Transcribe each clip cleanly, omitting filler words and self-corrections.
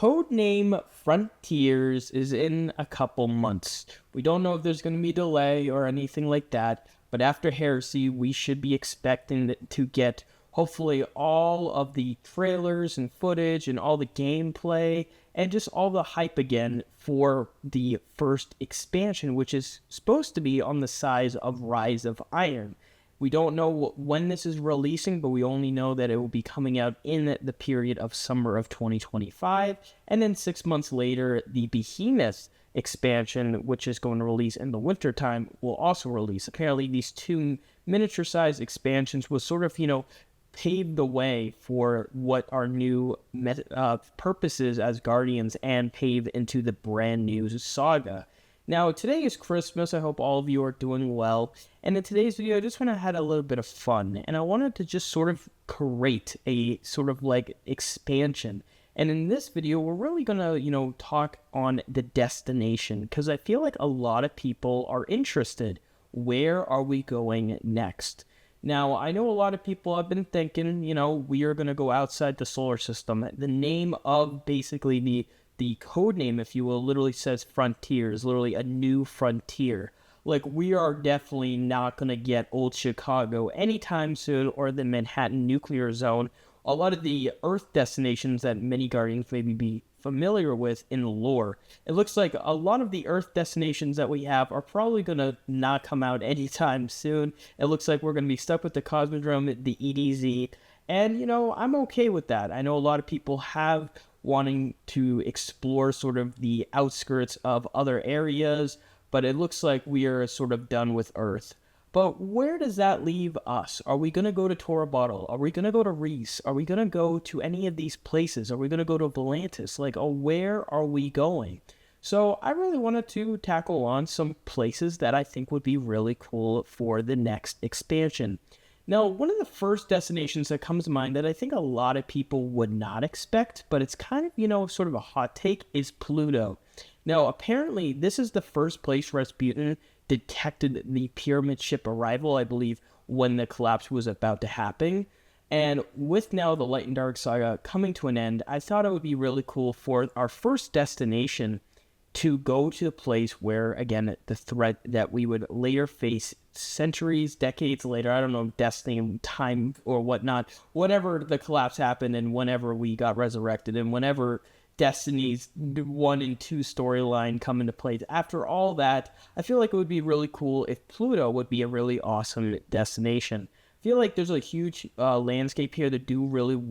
Codename Frontiers is in a couple months. We don't know if there's going to be a delay or anything like that, but after Heresy, we should be expecting to get hopefully all of the trailers and footage and all the gameplay and just all the hype again for the first expansion, which is supposed to be on the size of Rise of Iron. We don't know when this is releasing, but we only know that it will be coming out in the period of summer of 2025. And then 6 months later, the Behemoth expansion, which is going to release in the wintertime, will also release. Apparently, these two miniature-sized expansions will sort of, pave the way for what our new purposes as Guardians and pave into the brand new saga. Now, today is Christmas. I hope all of you are doing well. And in today's video, I just want to have a little bit of fun. And I wanted to just sort of create a sort of like expansion. And in this video, we're really going to, talk on the destination. Because I feel like a lot of people are interested. Where are we going next? Now, I know a lot of people have been thinking, we are going to go outside the solar system. The name of basically the code name, if you will, literally says Frontiers, literally a new frontier. Like, we are definitely not going to get old Chicago anytime soon or the Manhattan nuclear zone. A lot of the Earth destinations that many Guardians maybe be familiar with in lore. It looks like a lot of the Earth destinations that we have are probably going to not come out anytime soon. It looks like we're going to be stuck with the Cosmodrome, the EDZ, and, I'm okay with that. I know a lot of people have wanting to explore sort of the outskirts of other areas, but it looks like we are sort of done with Earth. But where does that leave us? Are we going to go to Torobatl? Are we going to go to Reef? Are we going to go to any of these places? Are we going to go to Volantis? Where are we going? So I really wanted to tackle on some places that I think would be really cool for the next expansion. Now, one of the first destinations that comes to mind that I think a lot of people would not expect, but it's kind of, sort of a hot take, is Pluto. Now, apparently, this is the first place Rasputin detected the pyramid ship arrival, I believe, when the collapse was about to happen. And with now the Light and Dark saga coming to an end, I thought it would be really cool for our first destination to go to the place where, again, the threat that we would later face centuries, decades later, I don't know, destiny, time, or whatnot, whenever the collapse happened and whenever we got resurrected and whenever Destiny's 1 and 2 storyline come into play. After all that, I feel like it would be really cool if Pluto would be a really awesome destination. I feel like there's a huge landscape here to do really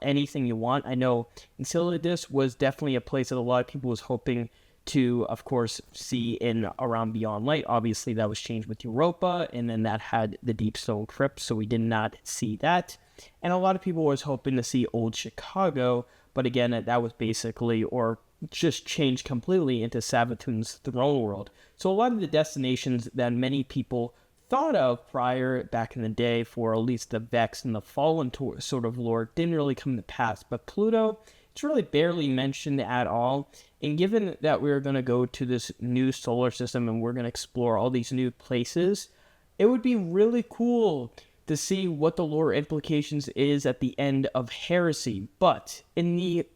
anything you want. I know Enceladus was definitely a place that a lot of people was hoping to, of course, see in around Beyond Light. Obviously, that was changed with Europa, and then that had the Deep Stone Crypt, so we did not see that. And a lot of people was hoping to see Old Chicago, but again, that was basically, or just changed completely into Savatun's Throne World. So a lot of the destinations that many people thought of prior back in the day for at least the Vex and the Fallen sort of lore didn't really come to pass. But Pluto, it's really barely mentioned at all. And given that we're going to go to this new solar system and we're going to explore all these new places, it would be really cool to see what the lore implications is at the end of Heresy. But in the,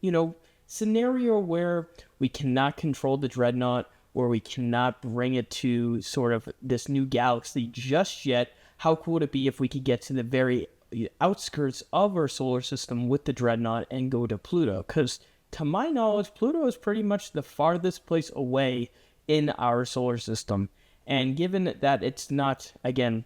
scenario where we cannot control the Dreadnought, or we cannot bring it to sort of this new galaxy just yet, how cool would it be if we could get to the very outskirts of our solar system with the Dreadnought and go to Pluto? Because to my knowledge, Pluto is pretty much the farthest place away in our solar system. And given that it's not, again,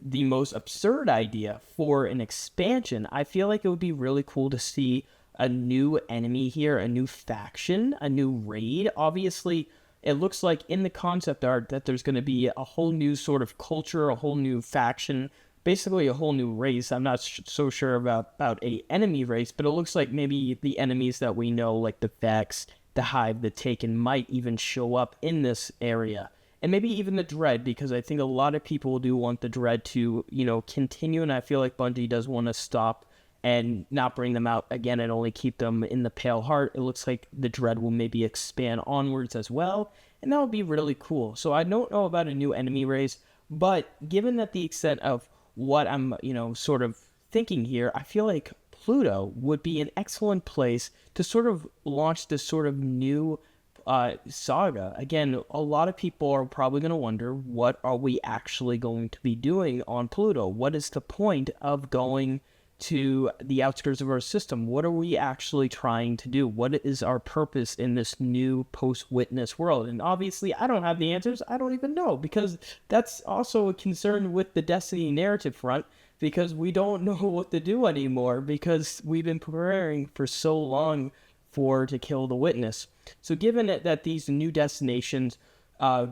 the most absurd idea for an expansion, I feel like it would be really cool to see a new enemy here, a new faction, a new raid. Obviously, it looks like in the concept art that there's going to be a whole new sort of culture, a whole new faction, basically a whole new race. I'm not so sure about a enemy race, but it looks like maybe the enemies that we know, like the Vex, the Hive, the Taken, might even show up in this area. And maybe even the Dread, because I think a lot of people do want the Dread to, continue, and I feel like Bungie does want to stop and not bring them out again and only keep them in the Pale Heart. It looks like the Dread will maybe expand onwards as well, and that would be really cool. So I don't know about a new enemy race, but given that the extent of what I'm, sort of thinking here, I feel like Pluto would be an excellent place to sort of launch this sort of new saga. Again, a lot of people are probably going to wonder, what are we actually going to be doing on Pluto? What is the point of going to the outskirts of our system? What are we actually trying to do? What is our purpose in this new post-witness world? And obviously, I don't have the answers. I don't even know, because that's also a concern with the Destiny narrative front, because we don't know what to do anymore, because we've been preparing for so long to kill the witness. So given that these new destinations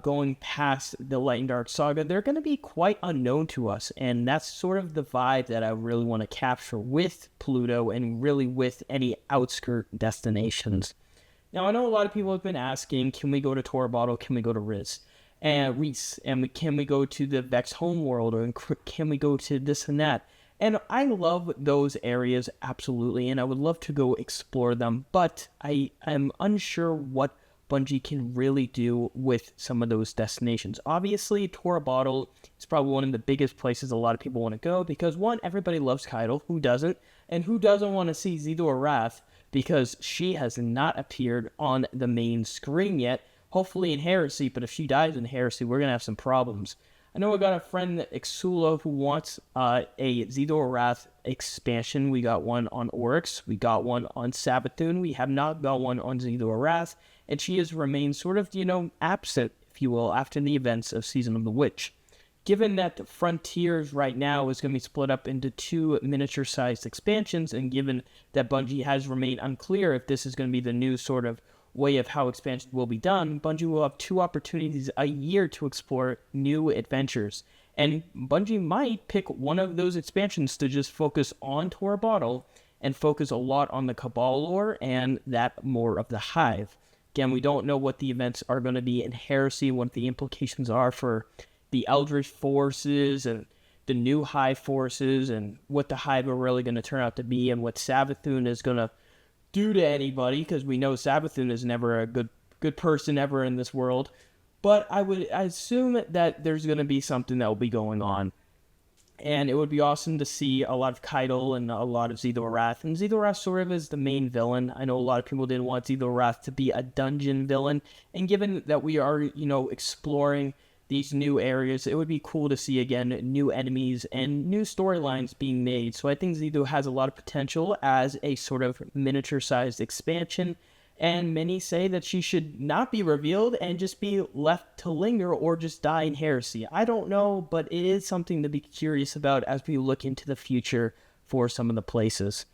going past the Light and Dark saga, they're going to be quite unknown to us, and that's sort of the vibe that I really want to capture with Pluto and really with any outskirt destinations. Now, I know a lot of people have been asking, can we go to Torobatl, can we go to Riz? And Reese, and can we go to the Vex homeworld, or can we go to this and that? And I love those areas, absolutely, and I would love to go explore them, but I am unsure what Bungie can really do with some of those destinations. Obviously, Torobatl is probably one of the biggest places a lot of people want to go, because one, everybody loves Keitel, who doesn't? And who doesn't want to see Zedor Wrath, because she has not appeared on the main screen yet, hopefully in Heresy, but if she dies in Heresy, we're going to have some problems. I know I got a friend, Exula, who wants a Zedor Wrath expansion. We got one on Oryx. We got one on Sabathun. We have not got one on Zedor Wrath. And she has remained sort of, absent, if you will, after the events of Season of the Witch. Given that the Frontiers right now is going to be split up into 2 miniature-sized expansions, and given that Bungie has remained unclear if this is going to be the new sort of way of how expansion will be done, Bungie will have 2 opportunities a year to explore new adventures. And Bungie might pick one of those expansions to just focus on Torobatl and focus a lot on the Cabal lore and that more of the Hive. Again, we don't know what the events are going to be in Heresy, what the implications are for the Eldritch forces and the new Hive forces, and what the Hive are really going to turn out to be, and what Sabathun is going to do to anybody, because we know Sabathun is never a good person ever in this world. But I assume that there's going to be something that will be going on. And it would be awesome to see a lot of Keitel and a lot of Zedor Wrath. And Zedor Wrath sort of is the main villain. I know a lot of people didn't want Zedor Wrath to be a dungeon villain. And given that we are, exploring these new areas, it would be cool to see, again, new enemies and new storylines being made. So I think Zedor has a lot of potential as a sort of miniature-sized expansion. And many say that she should not be revealed and just be left to linger or just die in Heresy. I don't know, but it is something to be curious about as we look into the future for some of the places.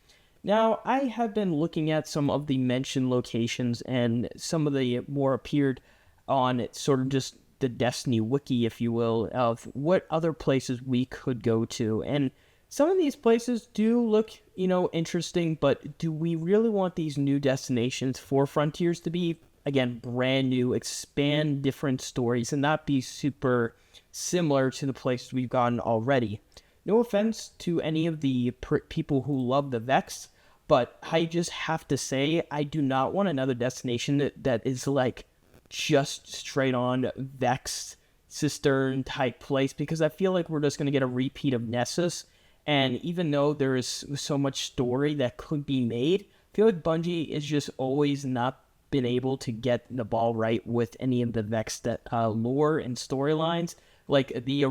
Now, I have been looking at some of the mentioned locations and some of the more appeared on sort of just the Destiny wiki, if you will, of what other places we could go to. And some of these places do look, interesting, but do we really want these new destinations for Frontiers to be, again, brand new, expand different stories, and not be super similar to the places we've gotten already? No offense to any of the people who love the Vex, but I just have to say, I do not want another destination that is like just straight on Vex Cistern type place, because I feel like we're just going to get a repeat of Nessus. And even though there is so much story that could be made, I feel like Bungie is just always not been able to get the ball right with any of the Vex lore and storylines. Like the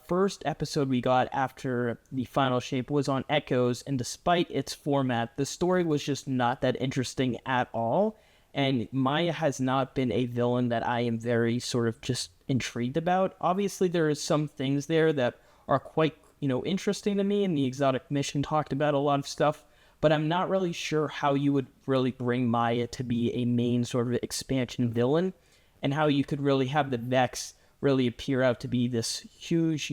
first episode we got after the final shape was on Echoes, and despite its format, the story was just not that interesting at all. And Maya has not been a villain that I am very sort of just intrigued about. Obviously, there is some things there that are quite interesting to me, and the Exotic Mission talked about a lot of stuff, but I'm not really sure how you would really bring Maya to be a main sort of expansion villain, and how you could really have the Vex really appear out to be this huge,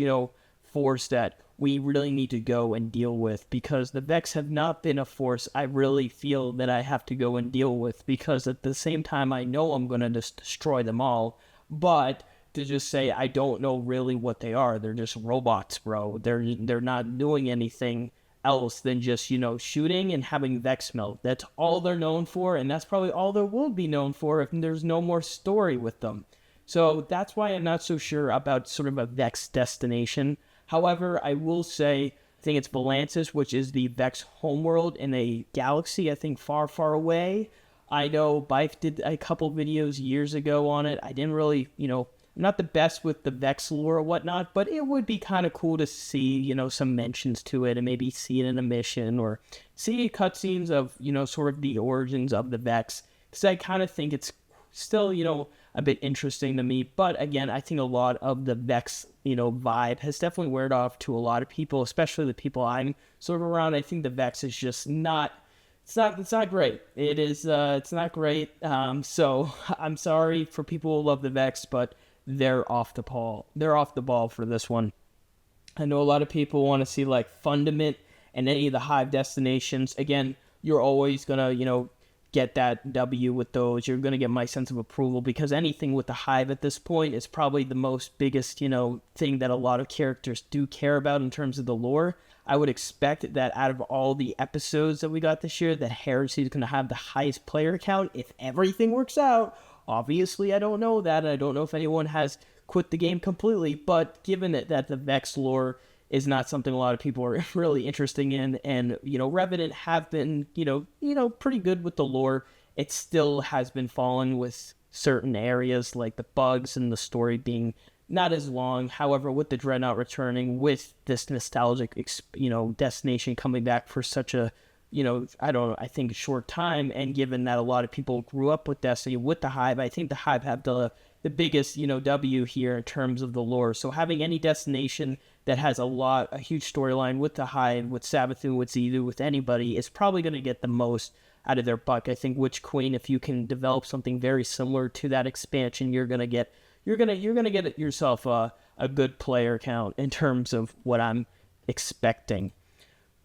force that we really need to go and deal with, because the Vex have not been a force I really feel that I have to go and deal with, because at the same time I know I'm going to just destroy them all, but to just say I don't know really what they are. They're just robots, bro. They're not doing anything else than just, shooting and having Vex melt. That's all they're known for, and that's probably all they will be known for if there's no more story with them. So that's why I'm not so sure about sort of a Vex destination. However, I will say I think it's Volantis, which is the Vex homeworld in a galaxy, I think, far, far away. I know Bife did a couple videos years ago on it. I didn't really, I'm not the best with the Vex lore or whatnot, but it would be kind of cool to see, some mentions to it and maybe see it in a mission or see cutscenes of, sort of the origins of the Vex. Because I kind of think it's still, a bit interesting to me. But again, I think a lot of the Vex, vibe has definitely weared off to a lot of people, especially the people I'm sort of around. I think the Vex is just not... It's not great. It's not great. So I'm sorry for people who love the Vex, but they're off the ball. They're off the ball for this one. I know a lot of people want to see like Fundament and any of the Hive destinations. Again, you're always gonna, get that W with those. You're gonna get my sense of approval because anything with the Hive at this point is probably the most biggest, thing that a lot of characters do care about in terms of the lore. I would expect that out of all the episodes that we got this year, that Heresy is going to have the highest player count if everything works out. Obviously, I don't know that, and I don't know if anyone has quit the game completely, but given that the Vex lore is not something a lot of people are really interested in, and, Revenant have been, pretty good with the lore, it still has been falling with certain areas, like the bugs and the story being not as long. However, with the Dreadnought returning, with this nostalgic, destination coming back for such a, I think short time, and given that a lot of people grew up with Destiny, with the Hive, I think the Hive have the biggest, W here in terms of the lore. So having any destination that has a huge storyline with the Hive, with Savathun, with Xilu, with anybody, is probably going to get the most out of their buck. I think Witch Queen, if you can develop something very similar to that expansion, you're gonna get yourself a good player count in terms of what I'm expecting.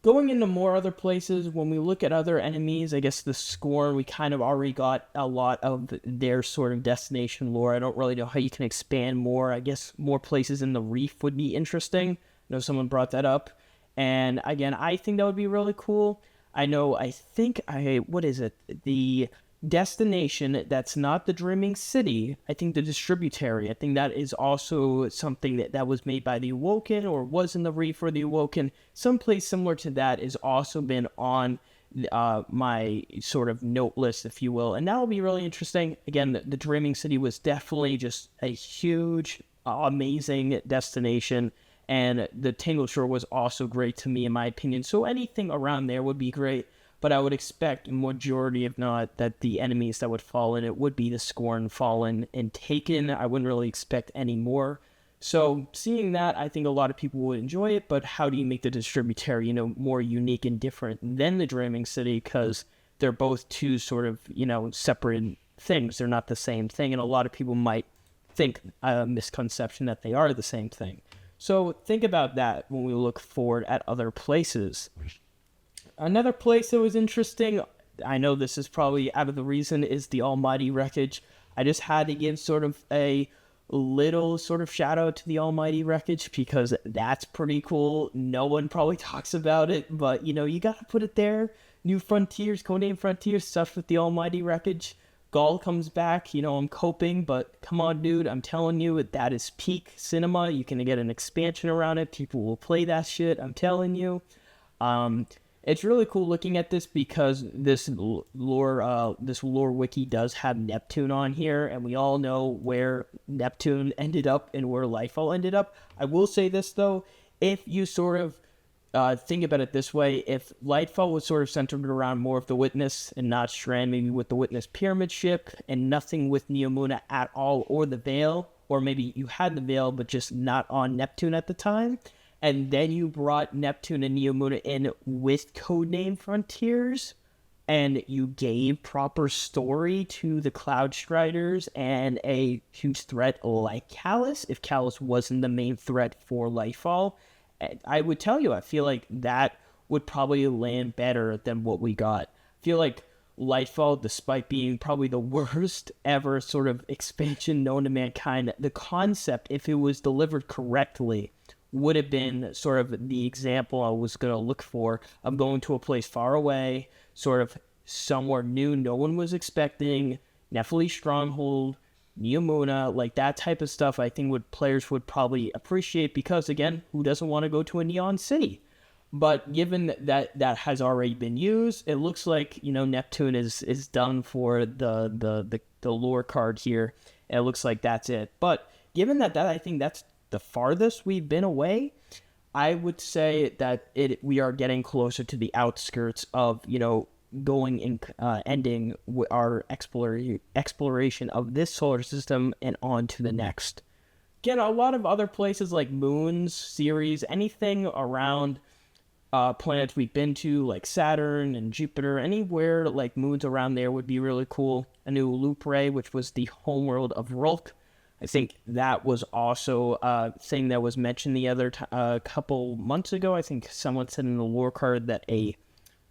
Going into more other places, when we look at other enemies, I guess the Scorn, we kind of already got a lot of their sort of destination lore. I don't really know how you can expand more. I guess more places in the Reef would be interesting. I know someone brought that up. And again, I think that would be really cool. What is it? The destination that's not the Dreaming City, I think the Distributary, I think that is also something that was made by the Awoken, or was in the Reef for the Awoken. Someplace similar to that has also been on my sort of note list, if you will, and that will be really interesting. Again, the Dreaming City was definitely just a huge, amazing destination, and the Tangled Shore was also great to me, in my opinion, so anything around there would be great. But I would expect majority, if not, that the enemies that would fall in it would be the Scorn, Fallen, and Taken. I wouldn't really expect any more. So seeing that, I think a lot of people would enjoy it, but how do you make the Distributary, more unique and different than the Dreaming City? Because they're both two sort of, separate things. They're not the same thing, and a lot of people might think a misconception that they are the same thing. So think about that when we look forward at other places. Another place that was interesting, I know this is probably out of the reason, is the Almighty Wreckage. I just had to give sort of a little sort of shout out to the Almighty Wreckage because that's pretty cool. No one probably talks about it, but you gotta put it there. New Frontiers, Codename Frontiers, stuff with the Almighty Wreckage. Gaul comes back, I'm coping, but come on, dude, I'm telling you, that is peak cinema. You can get an expansion around it. People will play that shit, I'm telling you. It's really cool looking at this because this lore wiki does have Neptune on here, and we all know where Neptune ended up and where Lightfall ended up. I will say this, though, if you sort of think about it this way, if Lightfall was sort of centered around more of the Witness and not Strand, maybe with the Witness Pyramid ship, and nothing with Neomuna at all, or the Veil, or maybe you had the Veil but just not on Neptune at the time, and then you brought Neptune and Neomuna in with Codename Frontiers, and you gave proper story to the Cloud Striders and a huge threat like Callus, if Callus wasn't the main threat for Lightfall, I would tell you, I feel like that would probably land better than what we got. I feel like Lightfall, despite being probably the worst ever sort of expansion known to mankind, the concept, if it was delivered correctly, would have been sort of the example I was going to look for of going to a place far away, sort of somewhere new no one was expecting, Nephilim Stronghold, Neomuna, like that type of stuff I think players would probably appreciate because, again, who doesn't want to go to a Neon City? But given that has already been used, it looks like, Neptune is done for the lore card here. And it looks like that's it. But given that I think that's the farthest we've been away, I would say that we are getting closer to the outskirts of, going and ending our exploration of this solar system and on to the next. Again, a lot of other places like moons, Ceres, anything around planets we've been to, like Saturn and Jupiter, anywhere like moons around there would be really cool. A new Lupre, which was the homeworld of Rulk. I think that was also a thing that was mentioned the other couple months ago. I think someone said in the lore card that a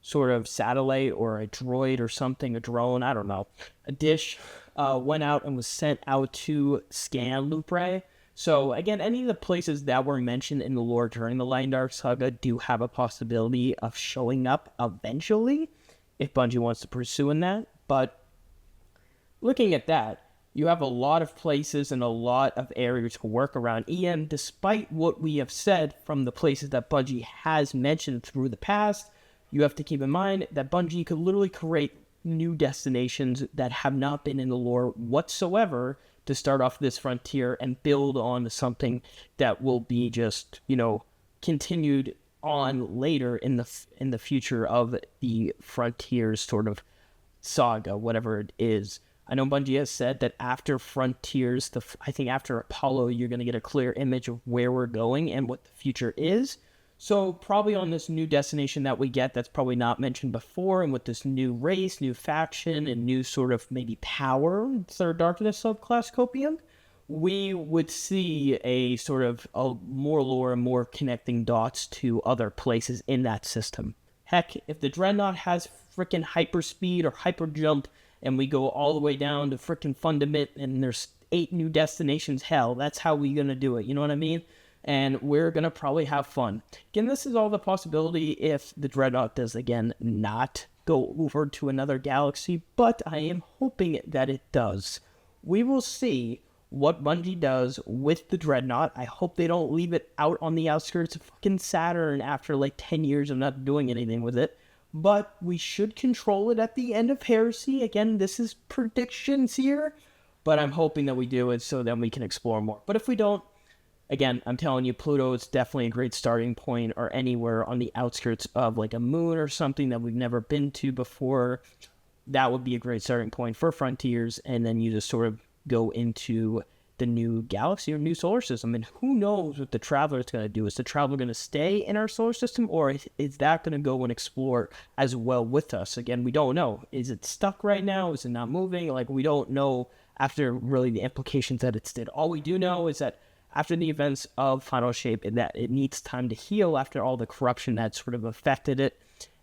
sort of satellite or a droid or something, a drone, I don't know, a dish, went out and was sent out to scan Lupre. So again, any of the places that were mentioned in the lore during the Lion Dark Saga do have a possibility of showing up eventually, if Bungie wants to pursue in that. But looking at that, you have a lot of places and a lot of areas to work around. And despite what we have said from the places that Bungie has mentioned through the past, you have to keep in mind that Bungie could literally create new destinations that have not been in the lore whatsoever to start off this frontier and build on something that will be just, continued on later in the future of the Frontiers sort of saga, whatever it is. I know Bungie has said that after Frontiers, I think after Apollo, you're going to get a clear image of where we're going and what the future is. So probably on this new destination that we get that's probably not mentioned before, and with this new race, new faction, and new sort of maybe power, Third Darkness subclass Copium, we would see a sort of more lore and more connecting dots to other places in that system. Heck, if the Dreadnought has frickin' hyperspeed or hyper jump, and we go all the way down to frickin' Fundament, and there's 8 new destinations, hell, that's how we gonna do it, you know what I mean? And we're going to probably have fun. Again, this is all the possibility if the Dreadnought does, again, not go over to another galaxy, but I am hoping that it does. We will see what Bungie does with the Dreadnought. I hope they don't leave it out on the outskirts of fucking Saturn after like 10 years of not doing anything with it. But we should control it at the end of Heresy. Again, this is predictions here, but I'm hoping that we do it so then we can explore more. But if we don't, again, I'm telling you, Pluto is definitely a great starting point, or anywhere on the outskirts of like a moon or something that we've never been to before. That would be a great starting point for Frontiers, and then you just sort of go into the new galaxy or new solar system. And who knows what the Traveler is going to do? Is the Traveler going to stay in our solar system, or is that going to go and explore as well with us? Again, we don't know. Is it stuck right now? Is it not moving? Like, we don't know after really the implications that it's did. All we do know is that after the events of Final Shape, that it needs time to heal after all the corruption that sort of affected it.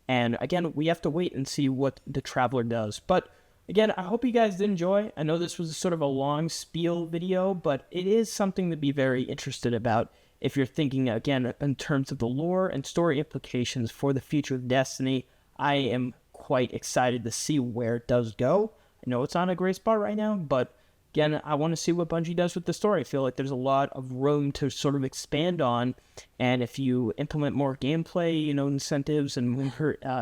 And again, we have to wait and see what the Traveler does. But again, I hope you guys did enjoy. I know this was sort of a long spiel video, but it is something to be very interested about if you're thinking, again, in terms of the lore and story implications for the future of Destiny. I am quite excited to see where it does go. I know it's on a great spot right now, but again, I want to see what Bungie does with the story. I feel like there's a lot of room to sort of expand on, and if you implement more gameplay, incentives and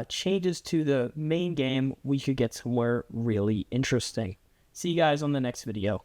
changes to the main game, we could get somewhere really interesting. See you guys on the next video.